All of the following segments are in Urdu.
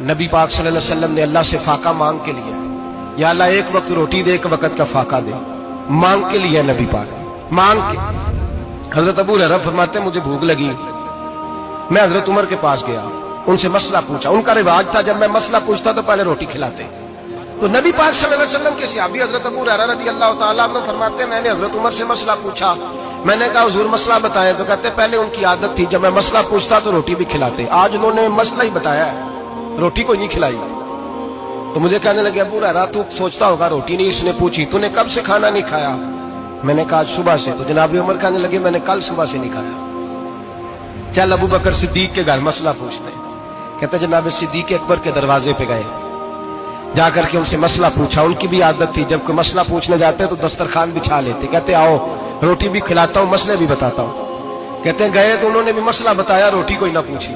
نبی پاک صلی اللہ علیہ وسلم نے اللہ سے فاقہ مانگ کے لیا، یا اللہ ایک وقت روٹی دے، ایک وقت کا فاقہ دے، مانگ کے لیا نبی پاک مانگ کے۔ حضرت ابو ہریرہ فرماتے ہیں مجھے بھوک لگی، میں حضرت عمر کے پاس گیا، ان سے مسئلہ پوچھا۔ ان کا رواج تھا جب میں مسئلہ پوچھتا تو پہلے روٹی کھلاتے۔ تو نبی پاک صلی اللہ علیہ وسلم کے صحابی حضرت ابو ہریرہ رضی اللہ تعالیٰ عنہ فرماتے ہیں میں نے حضرت عمر سے مسئلہ پوچھا، میں نے کہا حضور مسئلہ بتائیں، تو کہتے پہلے ان کی عادت تھی جب میں مسئلہ پوچھتا تو روٹی بھی کھلاتے، آج انہوں نے مسئلہ ہی بتایا ہے، روٹی کو نہیں کھلائی۔ تو مجھے کہنے لگے ابو ہریرہ تو سوچتا ہوگا روٹی نہیں اس نے پوچھی، تو نے کب سے کھانا نہیں کھایا؟ میں نے کہا صبح سے۔ تو جناب عمر کہنے لگے میں نے کل صبح سے نہیں کھایا، چل ابو بکر صدیق کے گھر مسئلہ پوچھتے ہیں۔ کہتے جناب صدیق اکبر کے دروازے پہ گئے، جا کر کے ان سے مسئلہ پوچھا۔ ان کی بھی عادت تھی جب کوئی مسئلہ پوچھنے جاتے تو دسترخوان بچھا لیتے، کہتے آؤ روٹی بھی کھلاتا ہوں مسئلے بھی بتاتا ہوں۔ کہتے ہیں گئے تو انہوں نے بھی مسئلہ بتایا، روٹی کوئی نہ پوچھی۔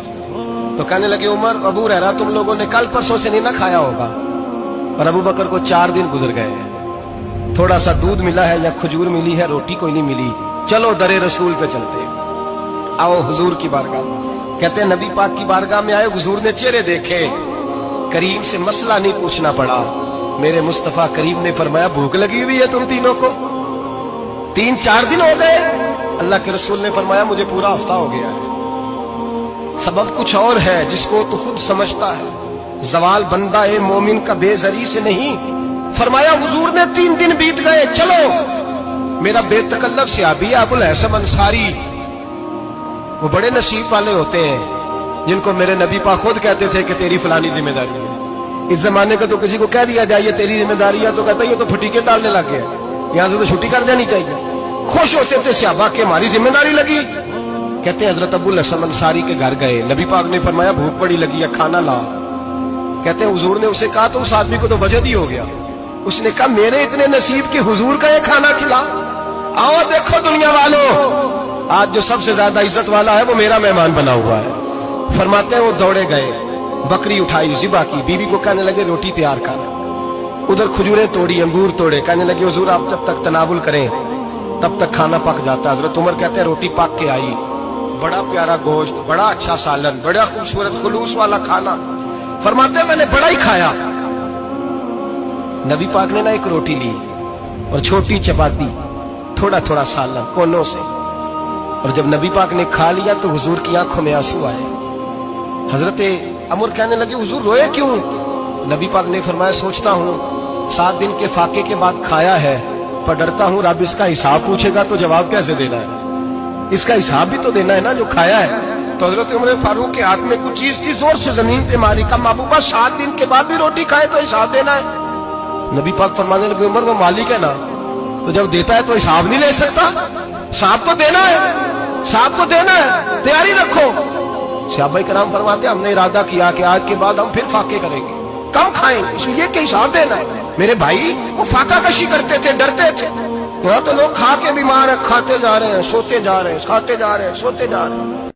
تو کہنے لگے عمر ابو ہریرہ تم لوگوں نے کل پرسوں سے نہیں نہ کھایا ہوگا۔ اور ابو بکر کو 4 دن گزر گئے ہیں، تھوڑا سا دودھ ملا ہے یا کھجور ملی ہے، روٹی کوئی نہیں ملی، چلو در رسول پہ چلتے، آؤ حضور کی بارگاہ۔ کہتے ہیں نبی پاک کی بارگاہ میں آئے، حضور نے چہرے دیکھے، کریم سے مسئلہ نہیں پوچھنا پڑا۔ میرے مصطفیٰ کریم نے فرمایا بھوک لگی ہوئی ہے تم تینوں کو، 3-4 دن ہو گئے؟ اللہ کے رسول نے فرمایا مجھے پورا ہفتہ ہو گیا ہے۔ سبب کچھ اور ہے جس کو تو خود سمجھتا ہے، زوال بندہ مومن کا بے زری سے نہیں۔ فرمایا حضور نے 3 دن بیت گئے، چلو۔ میرا بے تکلف صحابی ابو الحسن انصاری، وہ بڑے نصیب والے ہوتے ہیں جن کو میرے نبی پاک خود کہتے تھے کہ تیری فلانی ذمہ داری ہے۔ اس زمانے کا تو کسی کو کہہ دیا جائے یہ تیری ذمہ داری ہے تو کہتا ہے یہ تو پھٹیکے ڈالنے لگ گئے، یہاں سے تو چھٹی کر جانی چاہیے۔ خوش ہوتے تھے صحابہ کہ ہماری ذمہ داری لگی۔ کہتے ہیں حضرت ابو الحسن انصاری کے گھر گئے، نبی پاک نے فرمایا بھوک بڑی لگی ہے کھانا لا۔ کہتے ہیں حضور نے اسے کہا تو اس آدمی کو تو وجد ہی ہو گیا، اس نے کہا میرے اتنے نصیب کہ حضور کا یہ کھانا کھلا۔ آؤ دیکھو دنیا والوں، آج جو سب سے زیادہ عزت والا ہے وہ میرا مہمان بنا ہوا ہے۔ فرماتے ہیں وہ دوڑے گئے، بکری اٹھائی، ذبح کی، بیوی کو کہنے لگے روٹی تیار کر، ادھر کھجوریں توڑی، انگور توڑے، کہنے لگے حضور آپ جب تک تناول کریں تب تک کھانا پک جاتا ہے۔ حضرت عمر کہتے ہیں روٹی پک کے آئی، بڑا پیارا گوشت، بڑا اچھا سالن، بڑا خوبصورت خلوص والا کھانا۔ فرماتے ہیں میں نے بڑا ہی کھایا۔ نبی پاک نے نا ایک روٹی لی اور چھوٹی چپاتی، تھوڑا تھوڑا سالن کونوں سے، اور جب نبی پاک نے کھا لیا تو حضور کی آنکھوں میں آنسو آئے۔ حضرت عمر کہنے لگے حضور روئے کیوں؟ نبی پاک نے فرمایا سوچتا ہوں 7 دن کے فاقے کے بعد کھایا ہے، پر ڈرتا ہوں رب اس کا حساب پوچھے گا تو جواب کیسے دینا ہے، اس کا حساب بھی تو دینا ہے نا جو کھایا ہے۔ تو حضرت عمر فاروق کے ہاتھ میں کچھ چیز تھی، زور سے زمین پہ ماری، کہا محبوبہ 7 دن کے بعد بھی روٹی کھائے تو حساب دینا ہے۔ نبی پاک فرمانے لگے عمر وہ مالک ہے نا، تو جب دیتا ہے تو حساب نہیں لے سکتا، حساب تو دینا ہے، حساب تو دینا ہے، تیاری رکھو۔ صحابہ کرام فرماتے ہم نے ارادہ کیا کہ آج کے بعد ہم پھر فاقے کریں گے، کم کھائیں، اس لیے کہ حساب دینا ہے۔ میرے بھائی وہ فاقہ کشی کرتے تھے، ڈرتے تھے۔ یہاں تو لوگ کھا کے بیمار ہیں، کھاتے جا رہے ہیں، سوتے جا رہے ہیں، کھاتے جا رہے ہیں، سوتے جا رہے ہیں۔